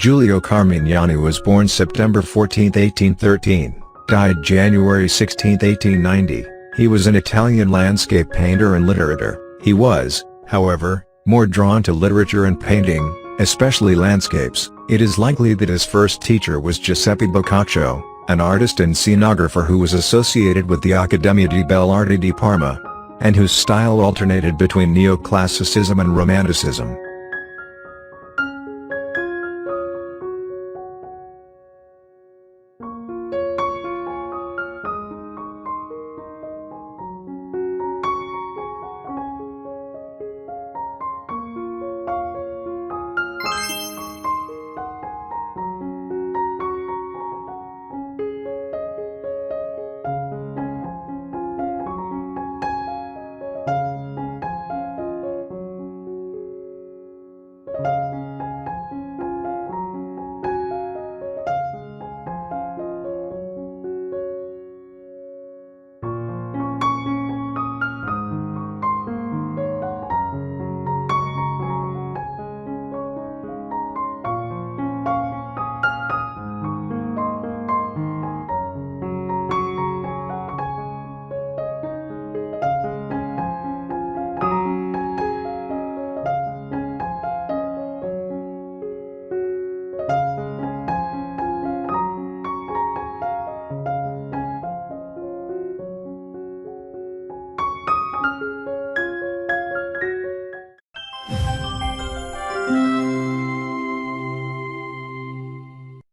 Giulio Carmignani was born September 14, 1813, died January 16, 1890. He was an Italian landscape painter and litterateur. He was, however, more drawn to literature and painting, especially landscapes. It is likely that his first teacher was Giuseppe Boccaccio, an artist and scenographer who was associated with the Accademia di Belle Arti di Parma, and whose style alternated between Neoclassicism and Romanticism.